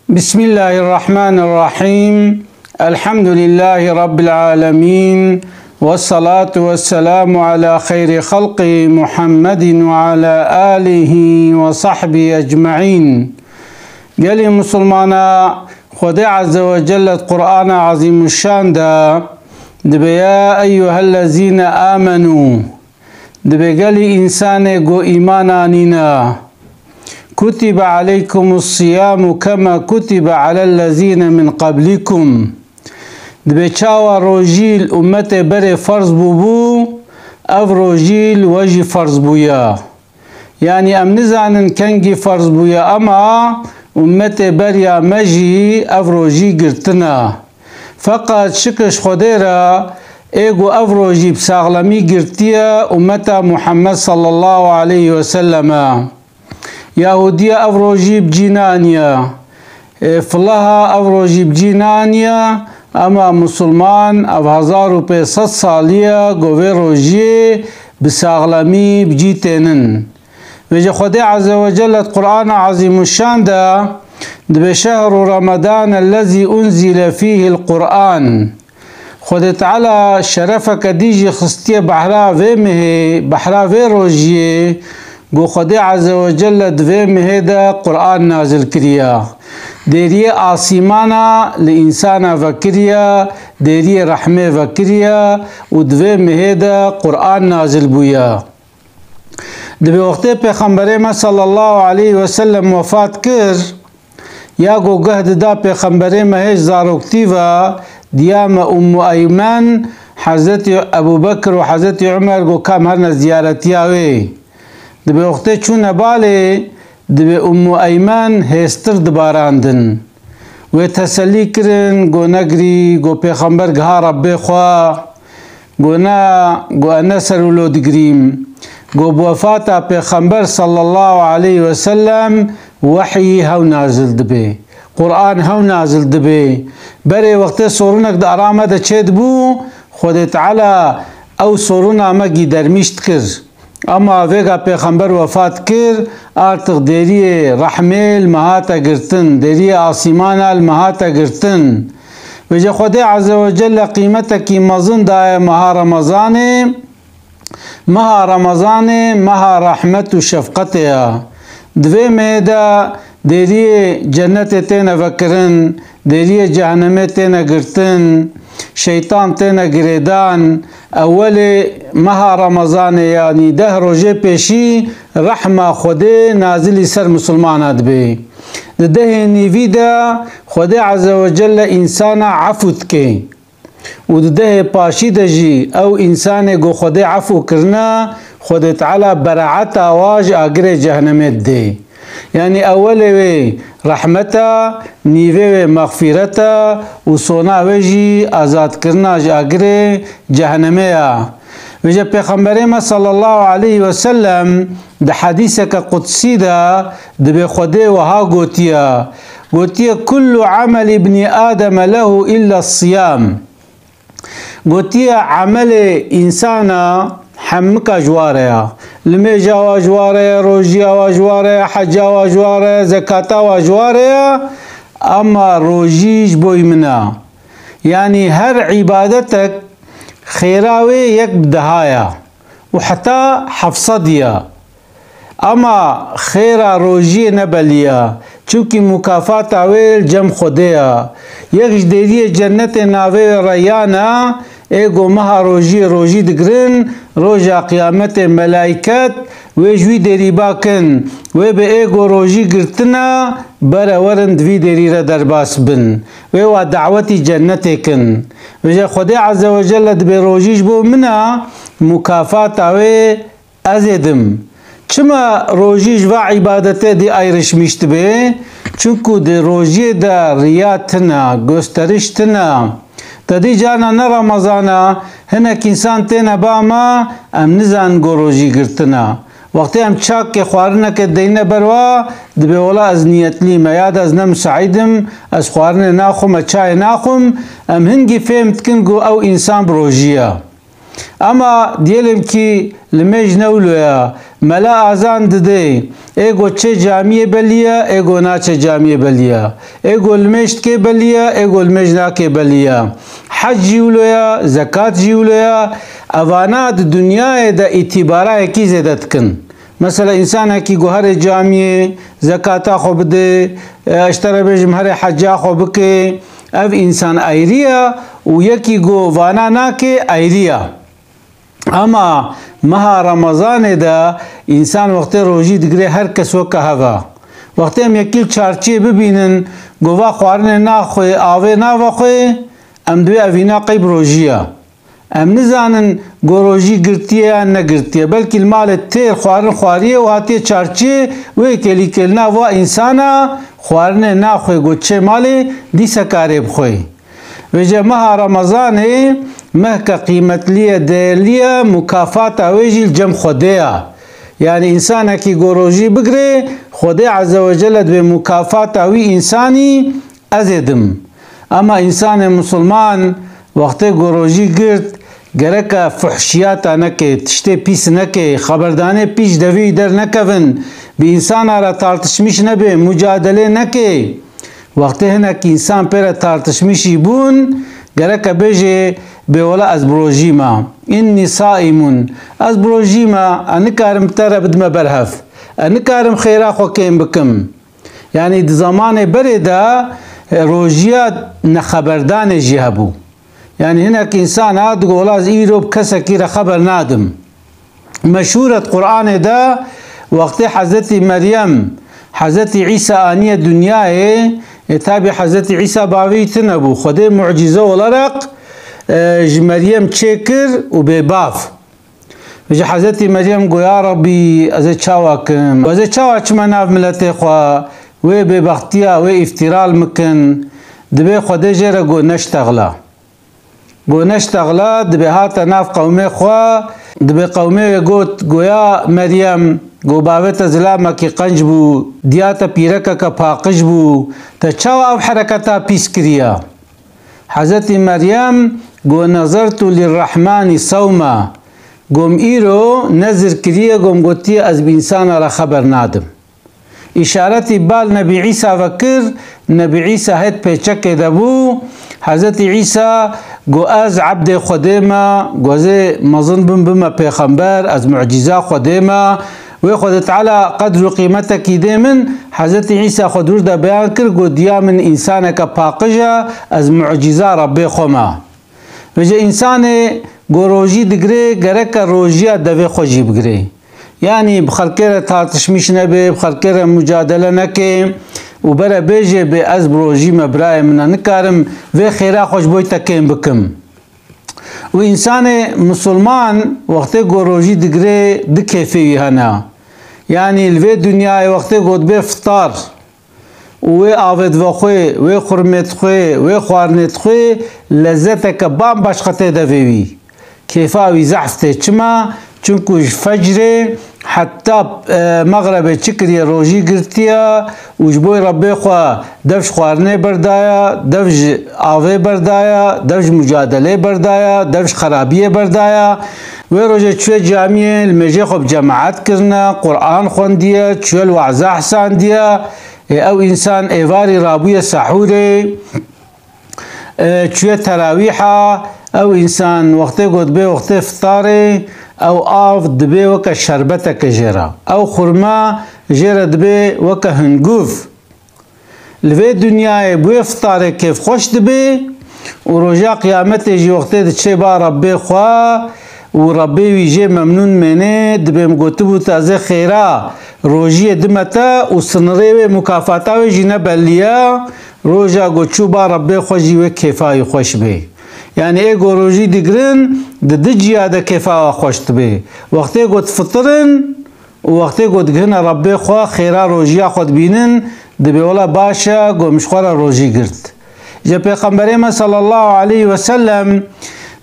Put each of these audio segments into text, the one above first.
بسم الله الرحمن الرحيم. الحمد لله رب العالمين، والصلاة والسلام على خير خلق محمد وعلى آله وصحبه أجمعين. قال مسلمانا خدا عز وجل القرآن عظيم الشان دبيا أيها الذين آمنوا دبقال إنسان قو إيمانا نينا كتب عليكم الصيام كما كتب على الذين من قبلكم. دبچاوا روجيل أمت بري فرض بو أف روجيل وجي فرض بويا، يعني أم نزعنن كنجي فرض بويا أما أمت بريا مجي أف روجي قرتنا. فقط شكش خديرا ايغو أف روجي بساغلمي قرتيا أمت محمد صلى الله عليه وسلم. يهودية أفروجي بجينانيا، فلها أفروجي بجينانيا، أما مسلمان أفهزارو بيصد صالية قوي روجي بساغلمي بجيتينن. وجه خدي عز وجل القرآن عظيم الشان بشهر رمضان الذي أنزل فيه القرآن. خدي تعالى شرفك ديجي خستية بحرا في روجي گو خدا عز وجل دوی مهدا قرآن نازل کریا، دیری آسیمانا لإنسانا وکریا، دیری رحمه وکریا و دوی مهدا قرآن نازل بویا. دبی وقت پیغمبر ما صلی الله علیه وسلم وفات کر، یا گو گهد دا پیغمبر ما هیچ زاروکتی و دیام ایمن حضرت ابو بکر و حضرت عمر گو کام هرنا زیارتی آوی. دبی وقتی چون باله دبی ایمن هستر دباراندن و تسلی کرن گو نگری گو پیغمبر گها رب خوا گو انا سرولو دگریم گو بوفاتا پیغمبر صلی الله علیه وسلم وحی هاو نازل دبی، قرآن هاو نازل دبی. بری وقتی سورونک دا ارامه دا چید بو خود تعالی او سورونا مگی درمیشت کر، اما ویگا پیغمبر وفات کر آرتق دیری رحمه المهاتا گرتن، دیری آسیمان المهاتا گرتن. وجه خدا عز وجل قیمتا کی مزن دائے مها رمضان مها رحمت و شفقت یا دوی میدا دیری جنت تینا وکرن، دیری جهنم تینا گرتن، شیطان تینا گریدان. اول ماه رمضان یعنی 10 روزه پیشی رحمه خدا نازلی سر مسلمانات بی. ده نیوی دا خدا عز وجل انسان عفوت که و ده پاشی دجی او انسان گو خدا عفو کرنا خدا تعالی برعت آواج آگر جهنمت ده. يعني أول رحمتا نيوه مغفرتا وصونا وجي آزاد کرنا جاگره جهنميا. وجه پیغمبر ما صلى الله عليه وسلم ده حديثك قدسي ده بخده وها قوتيا كل عمل ابن آدم له إلا الصيام. قوتيا عمل إنسانا حمك جواريا، لميجا وجواريا، روجيا وجواريا، حجا وجواريا، زكاة وجواريا، أما روجيج بوي منا. يعني هر عبادتك خيراوي يك بدهايا وحتى حفصديا، أما خيرا روجي نبليا چونكي مكافات اويل جم خديا يكش ديدي جنة ناوي ريانا ايگو مها روجي دگرن روجا قيامت ملائكت ويجوي ديري باكن ويبه ايگو روجي گرتنا برا ورن دوي ديري را درباس بن ويوا دعوتي جنتكن. وجه خدا عز وجل دبي روجيش بو منا مكافات اوي ازيدم. چما روجيش و عبادته دي ايرش مشت بي چونكو دي روجي دا رياتنا گسترشتنا تدي جانا نا رمضانا هناك انسان تينا باما ام نزان گو روجي گرتنا وقتی ام چاک که خوارنه که دینه بروا دبی ولا از نیت لی میاد از نم سعیدم از خوارنه ناخم چای ناخم ام هنگی فهمت کن گو او انسان بروجیه اما diyelim ki limejnevluya mela azan dide ego çe camiye beliya ego naçe camiye beliya ego limeştke beliya ego limejnake beliya hac jivluya zekat jivluya avana dünyaya da itibara eki zedatkin. Mesela insan ki gohar camiye zekata xo bide eştera bejim her hacca xo bike ev insan ayrıya و یکی گو وانا ناکه ایریا اما مها رمضان دا انسان وقت روزی دگره هر کس وکه هوا وقتی هم یکیل چارچی ببینن گووا خوارن ناخوی آوه ناوخوی ام دوی اوینا قیب روزیه ام نزانن گو روزی گرتیه یا نگرتیه بلکه المال تیر خوارن خواریه و هاتی چارچی وی کلی کلنا و انسانا خوارن ناخوی گو چه مالی دی سکاره بخوی وجه مها رمضان مهك قيمت ليه دليه مكافات ويجي الجم خديا يعني انسان كي جوروجي بقري خدي عز وجل بمكافات وي انساني ازدم اما انسان مسلمان وقت جوروجي قرت گرک فحشیات نکه تشته پیس نکه خبردانه پیش دوی در نکون بی انسان را تارتشمیش نبه مجادله نکه وقتی هنه که انسان پر تارتشمیشی بون گرک بجه به ولا از بروجیما اینی صائمون از بروجیما انکارم تر بدم برهف انکارم خیرا خو کم بکم یعنی زمان برده روجیات نخبردان جهبو يعني هناك إنسان هاد قول از إيروب كسا كيرا خبر نادم مشهورة قرآن دا وقت حضرت مريم حضرت عيسى آنية دنيا تابع حضرت عيسى باوي تنبو خده معجزة ولرق مريم تشكر وبباف وجه حضرت مريم قو يا ربي أزي تشاوكم وأزي تشاوك مناف ملتي خوا وي ببختيا وي افترال مكن دبي خده جيرا قو نشتغلا گو نشتغلا دبی هات ناف قومه خوا دبی قومه گوت گویا مریم گو باوت زلامه کی قنج بو دیاتا پیرکه که پاقش بو تا چاو او حرکتا پیس کریا حضرت مریم گو نظرت للرحمن صوما گوم ایرو نظر کریا گوم گوتی از بینسان را خبر نادم اشارتی بال نبی عیسی وکر نبی عیسی هد پیچک دبو حضرت عیسی گو از عبد خدیما گوزه مظن بما پیغمبر از معجزه خدیما و خود تعالی قدر و قیمت کی دیمن حضرت عیسی خود رو بیان کر گو دیا من انسان کا پاقجا از معجزه رب خما وجه انسان گو روجی دگره گرک روجیا دوی خوجی بگره یعنی بخلکر تارتشمیش نبه بخلکر مجادله نکه و برا بیجه به از بروجی مبرای من نکارم و خیره خوش بوی تکیم بکم و انسان مسلمان وقتی گروجی دگره دکیفی هنه یعنی الوی دنیای وقتی گود به فطار و آوید و خوی و خرمت خوی و خوارنت خوی لذت کبام باشخطه دویوی کیفاوی زحفته چما چونکوش فجره حتى مغرب چکری روجی گرتیا وجبوی ربی خوا دفش خوارنه بردایا دفش آوه بردایا دفش مجادله بردایا دفش خرابیه بردایا و روجه چوی جامعه المجه خوب جماعت کرنا قرآن خوندیه چوی الوعزه حسان دیا او انسان ایواری رابوی سحوره چوی تراویحه او انسان وقت گود به وقت افطاره او آف دبی وکا شربتا که جرا او خورما جرا دبی وکا هنگوف لوی دنیای بوی افطاره کف خوش دبی و رجا قیامت جی وقتی دچه با ربی خواه و ربی ویجه ممنون منه دبی مگوتبو تازه خیره روجی دمتا و سنره مکافاتا ویجی نبالیا رجا گوچو با ربی خوشی و کفای خوش بی يعني ايه روجي دقرن دجيا دا كيفا خوشت بي وقتي قد فطرن ووقتي قد هنا ربي خوا خيرا روجيا خود بينن دبي ولا باشا قو مشخورا روجي قرت جا پیغمبرنا صلى الله عليه وسلم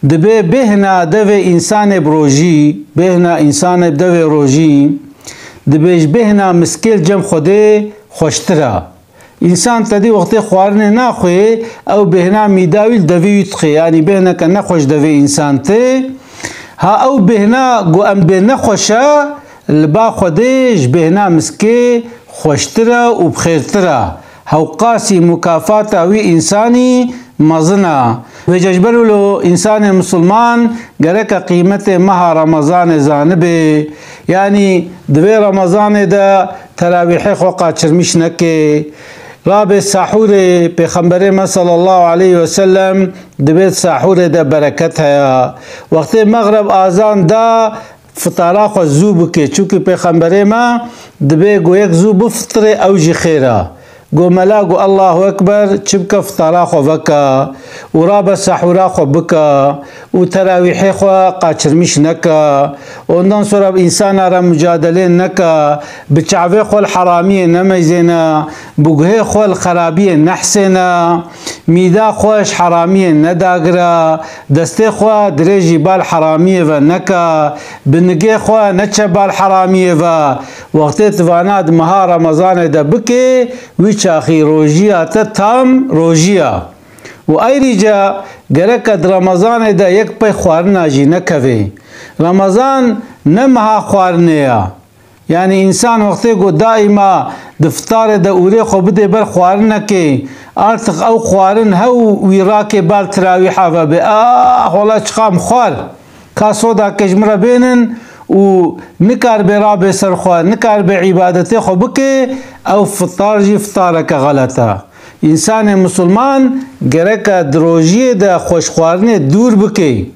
دبي بهنا دوي انسان بروجي بهنا انسان بدوي روجي دبيش بهنا مسكيل جم خودي خوشترا انسان تدی وقتی خوارنه نخوی او بهنا میداویل دوی تخی یعنی بهنا که نخوش دوی انسان ته ها او بهنا گو ام بهنا خوشا لبا خودش بهنا مسکی خوشتره و بخیرتره هاو قاسی مکافات اوی انسانی مزنا و ججبرلو انسان مسلمان گرک قیمت ماه رمضان زانبه یعنی دوی رمضان دا تراویح خو قاچرمیش نکه راب سحور پیغمبر ما صلی الله علیه وسلم دوی سحور دا برکت ہے وقت مغرب آذان دا فطارا خو زوب که چونکه پیغمبر ما دوی گو یک زوب فطر اوجی خیره گو ملاگو الله اکبر چبکا فطارا خو بکا و راب سحورا خو بکا و تراویح خو قاچرمیش نکا و اندان سراب انسان را مجادله نکا بچعوه خو الحرامی نمیزینا بگه خو الخرابی نحسینا میدا خوش حرامی نداگرا دسته خو دریجی بال حرامی و نکا بنگه خو نچه بال حرامی و وقتی تواناد مها رمضان دا بکه ویچ آخی روژیا تا تام روژیا و ایری جا گرکد رمضان دا یک پی خوارنا جی نکوی رمضان نمها خوارنیا یعنی انسان وقتی گو دائما دفتار دا اوری خو بده بر خوارنا که آرتق او خوارن هاو ویراک بال تراویحا و بی والله چقام خوار کاسو دا کجمرا بینن و نکار به راب سرخوا نکار به عبادت خو بکه او فطار جی فطارک غلطه انسان مسلمان گرک دروژی دا خوشخوارنه دور بکه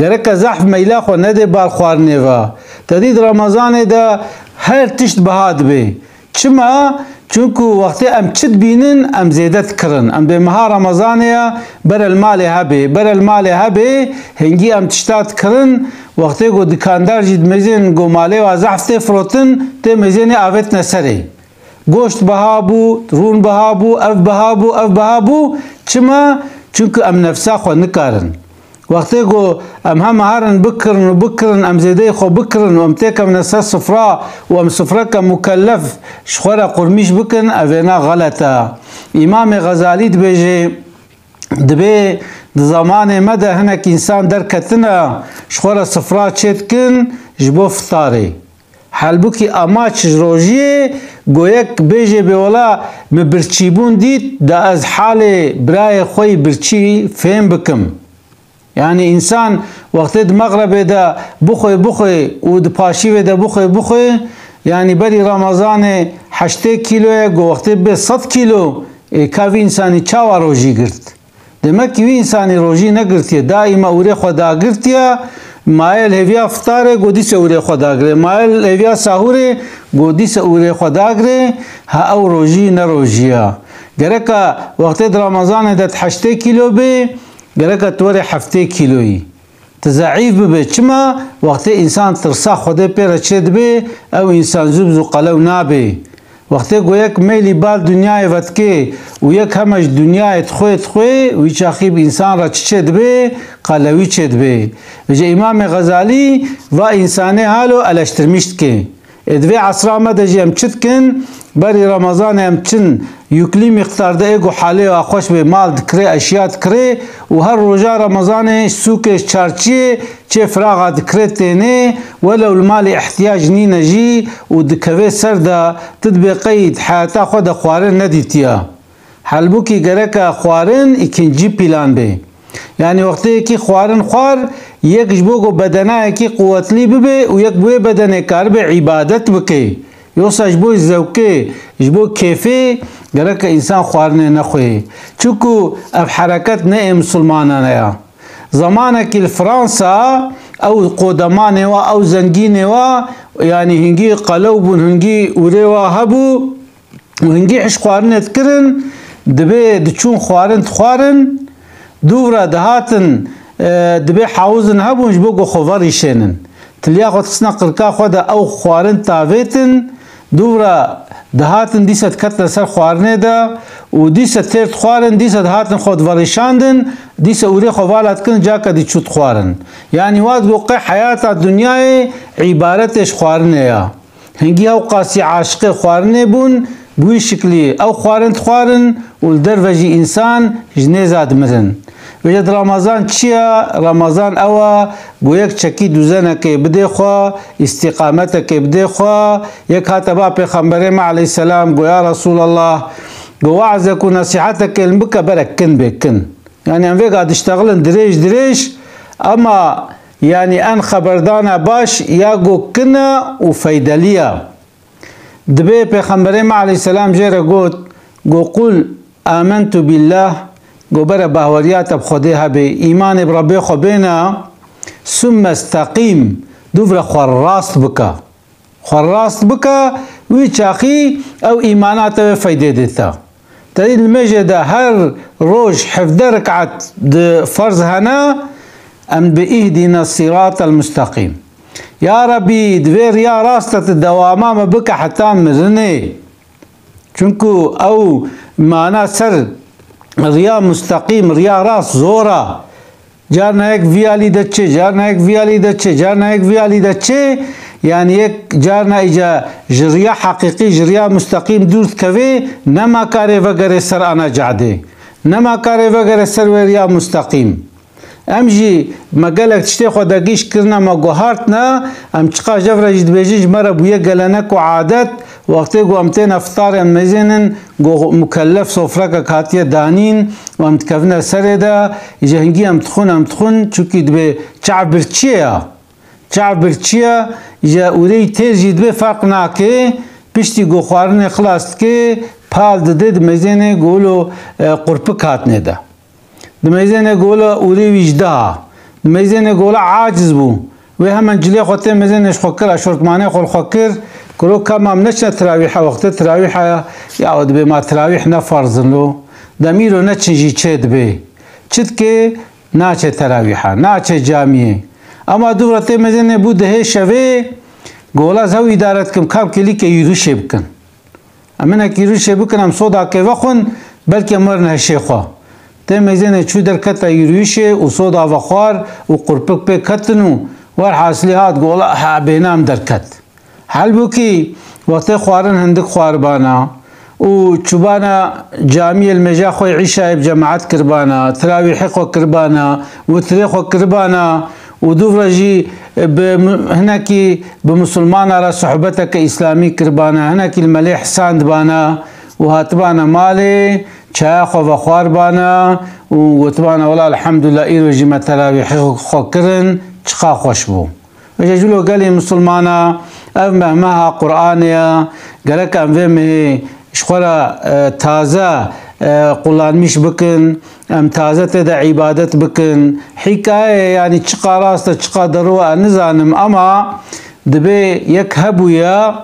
گرک زحف میلا خو نده بال خوارنه و تدید رمضان دا هر تشت بهاد به چما چونکو وقتی ام چد بینن ام زیدت کرن ام به مها رمضانیا بر المال هبه هنگی ام تشتات کرن وقتی گو دکاندار جید مزین گو ماله و زحفت فروتن تی مزین آوت نسره گوشت بهابو رون بهابو اف بهابو چما چونکو ام نفسا خو نکارن وقتی گو ام هم هارن بکرن ام زیده خو بکرن و ام تیکم نسا صفرا و ام صفرا که مکلف شخورا قرمیش بکن اوینا غلطه امام غزالی دبی زمان مده هنک انسان در کتنه شخورا صفرا چید کن جبو فطاره حلبو که اماچ روژیه گویک بیجه بیولا مبرچیبون دید دا از حال برای خوی برچی فهم بکم یعنی انسان وقتی مغرب دا بخوی و دا پاشی دا بخوی یعنی بری رمضان 8 کیلو گو وقتی به 100 کیلو کاوی انسانی چاوا روژی گرد demek ki insani roji ne girtiye daima ure xoda girtiye mael hevya ftare godise ure xoda gre mael hevya sahure godise ure xoda gre ha ew roji ne rojiya gereka waqti ramazan da 8 kilo be gereka twere 7 kiloyi تضعیف به چما وقتی انسان ترسا خود پر چد به او انسان زبز قلو نابه وقتی گویک میلی بال دنیای ودکه و یک همش دنیای تخوی و چاخیب انسان را چد به قلوی چد به وجه امام غزالی و انسانه حالو الاشترمیشت که ادوی عصر آمده جی هم چد کن بری رمضان هم چن یکلی مقدار ده ایگو حاله و خوش به مال دکره اشیات کره و هر روزا رمضان سوکش چارچیه چه فراغ دکره تینه ولو المال احتیاج نی نجی و دکوه سر ده تدبی قید حیاتا خود خوارن ندیتیا حلبو کی گرک خوارن اکنجی پیلان به یعنی وقتی که خوارن خوار یک جبوگو بدنه که قوتلی ببه و یک بوی بدنه کار به عبادت بکه یوسا جبو زوکه جبو کیفه گرک انسان خوارنه نخوی چونکو اب حرکت نه مسلمانانه یا زمانه که فرانسا او قدمانه و او زنگینه و یعنی هنگی قلوبون هنگی اوره و هبو و هنگی حش خوارنه تکرن دبه دچون خوارن دوورا دهاتن دبه حاوزن هبون جبو گو خواری شنن تلیا خود تسنا قرکا خود او خوارن تاویتن دوورا دهاتن دیست کتل سر خوارنه دا و دیست تیرت خوارن دیست دهاتن خود ورشاندن دیست اوری خوالات کن جا که دی چود خوارن یعنی واد گو قی حیات دنیای عبارتش خوارنه یا هنگی او قاسی عاشق خوارنه بون بوی شکلی او خوارن و در وجی انسان جنیزاد مرن وجد رمضان چیه؟ رمضان اوا گو یک چکی دوزنه که بده خوا استقامت که بده خوا یک هاتبا پیغمبر ما علیه السلام گو یا رسول الله گو وعظك و نصیحتك المبکه برکن بکن يعني ام ويقا تشتغلن دريش اما يعني ان خبردانا باش ياقو كنا وفيدليا دبي پیغمبر ما عليه السلام جيرا قو قل آمنت بالله قو برا باوريات بخديها بي ايمان بربي خبينا ثم استقيم دوفر خراست بكا ويشاخي او ايمانات فايدة ديتا تريد المجد هر روج حفظ ركعت فرض هنا ام باهدنا الصراط المستقيم يا ربي دفير يا راستة الدواما ما بك حتى مرني چونكو او معنا سر ريا مستقيم ريا راس زورا جارنا یک ویالی دچه جارنا یک ویالی دچه جارنا یک ویالی دچه يعني یک جارنا اجا جريا حقيقي جريا مستقيم دوست كوي نما كاري وغير سر انا جعده نما كاري وغير سر وريا مستقيم امجي مقالك تشتي خوداگيش كرنا ما گوهارتنا ام چقا جفر جد بيجيج مرا بويا گلنك وعادت وقتی گو امتين افطار مزينن گو مكلف صفرك كاتيا دانين وامتكفنا سر دا اجا هنگي امتخون چوكي دبي چعب برچيا اجا اوري تير جد بي فرق ناكي پشتی گو خوارن خلاص که پال دده دمزينه گولو قرپك هاتنه دا دمزينه گولا اوري وجده دمزينه گولا عاجز بو و همن جلي خوته مزينه شخكر اشورتمانه خول خكر كلو كما منش تراويح وقت تراويح يعود بما تراويح نفرض له دميرو نتشجي تشد بي تشد كي ناچه تراويحه ناچه جامعه اما دورته مزينه بو ده شوي گولا زو ادارت کم کام کلی که یروشه بکن امنا که یروشه بکن ام صدا که وخون بلکه مرنه شیخوا تمزينه چو در کتا یروشه و صدا وخوار و قرپک به کتنو ور حاصلات گولا بینام در کت حال بو کی وقت خوارن هندک خواربانا و چوبانا جامع المجا خوی عشاء بجماعت کربانا تراویح خو کربانا و تریخو کربانا و دوفرجي هناكي بمسلمان على صحبتك إسلامي كربانا هناكي المليح ساند بانا وهاتبانا مالي شاخ وخوار بانا وتبانا والله الحمد لله إيروجي ما تراويح خوكرن شخا خوشبو وجاجلو قالي مسلمانا مهما قرآنيا قالك أمفهمه شخورا تازه قلان مش بكن ام تازه تدا عبادت بكن حكايه يعني چقا راست چقا درو نزانم اما دبي يك هبويا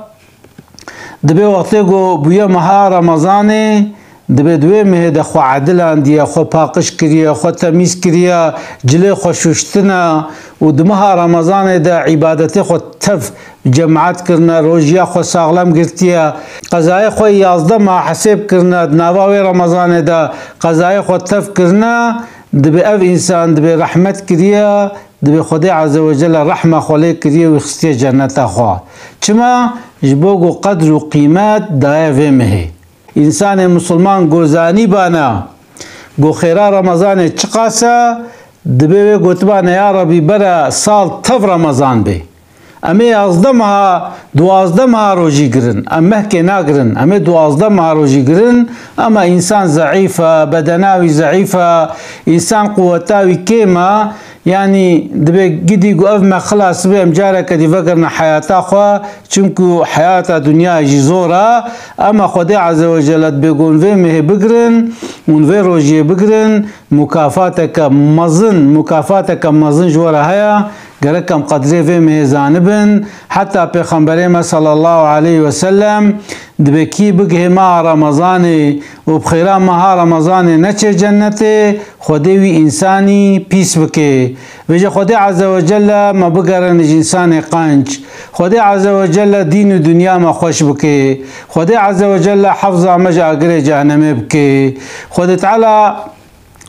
دبي وقتو بويا مها رمضان دبي دوي مهد خو عدلان دي خو پاقش كريا خو تمیز كريا جلي خو شوشتنا ودمها رمضان دا عبادتي خو تف جماعت کرنا روزیا خو ساغلم گرتیا قضای خو 11 ما حساب کرنا نواوی رمضان دا قضای خو تف کرنا دبي اف انسان دبي رحمت کریا دبي خدای عز وجل رحمه خلی کریا و خستی جنت خو چما جبوگو قدر و قیمت دای ومه انسان مسلمان گوزانی بانا گو خیرا رمضان چقاسا دبي گوتبان یا ربی برا سال تف رمضان بی امی 11 ماه 12 ماه روزی گرن اما که نگرن امی 12 ماه روزی گرن اما انسان ضعیفه بدناوی ضعیفه انسان قوتاوی کیما يعني دبي قدي قف ما خلاص بهم جارك دي فقرنا حياته خوا چونكو حياته دنيا جزورة اما خدي عز وجل بيقول فيه بقرن ونفي روجي بقرن مكافاتك مزن جورا هيا قالكم قدري فيه زانبن حتى پیغمبر صلى الله عليه وسلم دبكي بقه ما رمضاني وبخيرا ما رمضاني نچه جنتي خديوي انساني بيس بكي وجه خدي عز وجل ما بقرن انسان قنج خدي عز وجل دين الدنيا ما خوش بكي خدي عز وجل حفظ مجا قري جهنم بكي خدي تعالى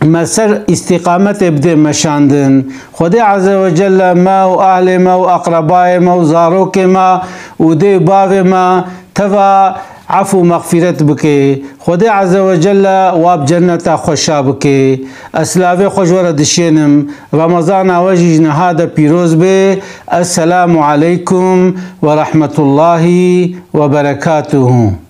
مسر استقامت ابدي مشاندن خدي عز وجل ما واهل ما واقرباء ما وزاروك ما ودي باب ما تفا عفو مغفرت بکه خدا عز وجل واب جنت خوشا بکه اسلاوه خوشور دشینم رمضان وجه نهاد پیروز به السلام علیکم و رحمت الله و برکاته.